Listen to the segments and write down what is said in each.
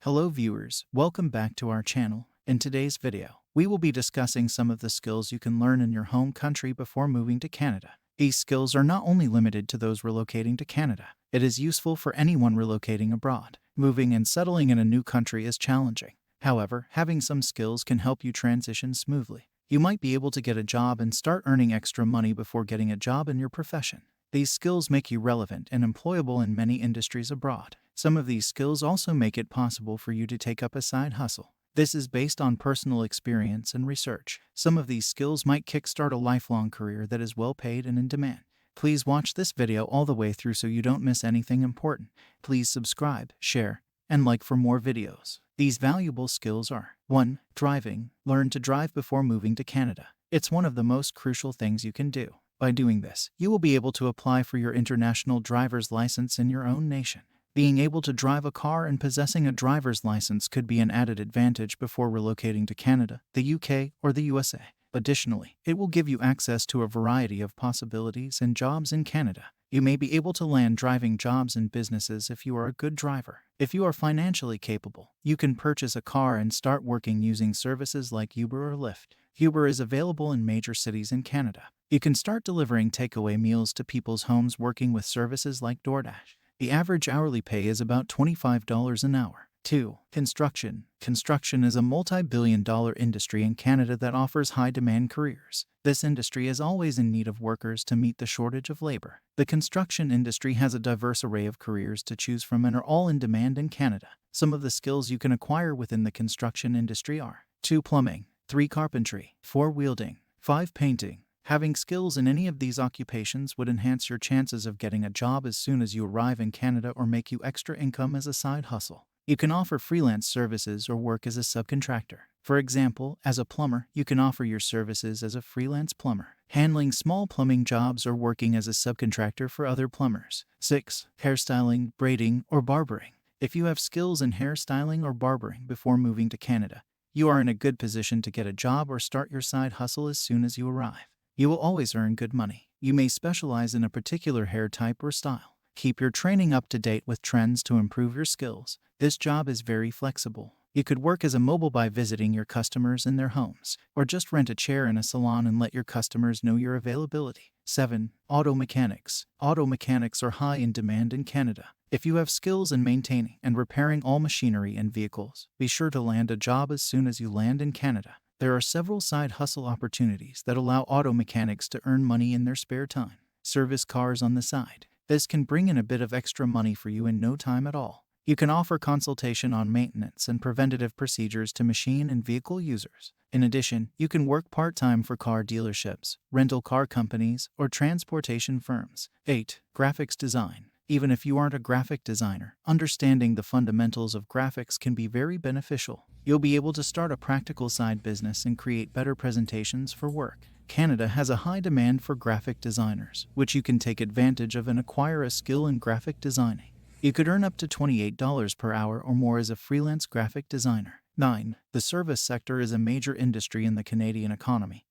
Hello viewers, welcome back to our channel. In today's video, we will be discussing some of the skills you can learn in your home country before moving to Canada. These skills are not only limited to those relocating to Canada. It is useful for anyone relocating abroad. Moving and settling in a new country is challenging. However, having some skills can help you transition smoothly. You might be able to get a job and start earning extra money before getting a job in your profession. These skills make you relevant and employable in many industries abroad. Some of these skills also make it possible for you to take up a side hustle. This is based on personal experience and research. Some of these skills might kickstart a lifelong career that is well paid and in demand. Please watch this video all the way through so you don't miss anything important. Please subscribe, share, and like for more videos. These valuable skills are 1. Driving. Learn to drive before moving to Canada. It's one of the most crucial things you can do. By doing this, you will be able to apply for your international driver's license in your own nation. Being able to drive a car and possessing a driver's license could be an added advantage before relocating to Canada, the UK, or the USA. Additionally, it will give you access to a variety of possibilities and jobs in Canada. You may be able to land driving jobs in businesses if you are a good driver. If you are financially capable, you can purchase a car and start working using services like Uber or Lyft. Uber is available in major cities in Canada. You can start delivering takeaway meals to people's homes working with services like DoorDash. The average hourly pay is about $25 an hour. 2. Construction. Construction is a multi-billion-dollar industry in Canada that offers high-demand careers. This industry is always in need of workers to meet the shortage of labor. The construction industry has a diverse array of careers to choose from and are all in demand in Canada. Some of the skills you can acquire within the construction industry are 2. Plumbing. 3. Carpentry. 4. Welding. 5. Painting. Having skills in any of these occupations would enhance your chances of getting a job as soon as you arrive in Canada or make you extra income as a side hustle. You can offer freelance services or work as a subcontractor. For example, as a plumber, you can offer your services as a freelance plumber, handling small plumbing jobs or working as a subcontractor for other plumbers. 6. Hairstyling, braiding, or barbering. If you have skills in hairstyling or barbering before moving to Canada, you are in a good position to get a job or start your side hustle as soon as you arrive. You will always earn good money. You may specialize in a particular hair type or style. Keep your training up to date with trends to improve your skills. This job is very flexible. You could work as a mobile by visiting your customers in their homes, or just rent a chair in a salon and let your customers know your availability. 7. Auto mechanics. Auto mechanics are high in demand in Canada. If you have skills in maintaining and repairing all machinery and vehicles, be sure to land a job as soon as you land in Canada. There are several side hustle opportunities that allow auto mechanics to earn money in their spare time. Service cars on the side. This can bring in a bit of extra money for you in no time at all. You can offer consultation on maintenance and preventative procedures to machine and vehicle users. In addition, you can work part-time for car dealerships, rental car companies, or transportation firms. 8. Graphics design. Even if you aren't a graphic designer, understanding the fundamentals of graphics can be very beneficial. You'll be able to start a practical side business and create better presentations for work. Canada has a high demand for graphic designers, which you can take advantage of and acquire a skill in graphic designing. You could earn up to $28 per hour or more as a freelance graphic designer. 9. The service sector is a major industry in the Canadian economy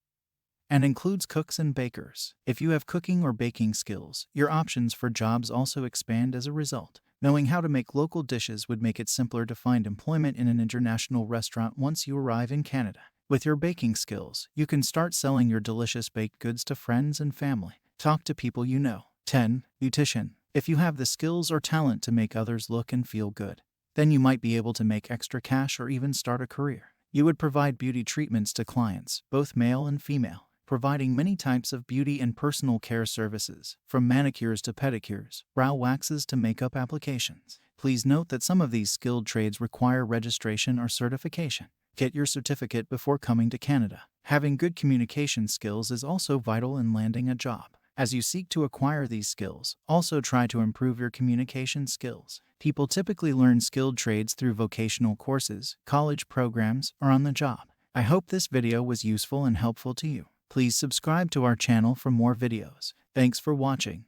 and includes cooks and bakers. If you have cooking or baking skills, your options for jobs also expand as a result. Knowing how to make local dishes would make it simpler to find employment in an international restaurant once you arrive in Canada. With your baking skills, you can start selling your delicious baked goods to friends and family. Talk to people you know. 10. Beautician. If you have the skills or talent to make others look and feel good, then you might be able to make extra cash or even start a career. You would provide beauty treatments to clients, both male and female, providing many types of beauty and personal care services, from manicures to pedicures, brow waxes to makeup applications. Please note that some of these skilled trades require registration or certification. Get your certificate before coming to Canada. Having good communication skills is also vital in landing a job. As you seek to acquire these skills, also try to improve your communication skills. People typically learn skilled trades through vocational courses, college programs, or on the job. I hope this video was useful and helpful to you. Please subscribe to our channel for more videos. Thanks for watching.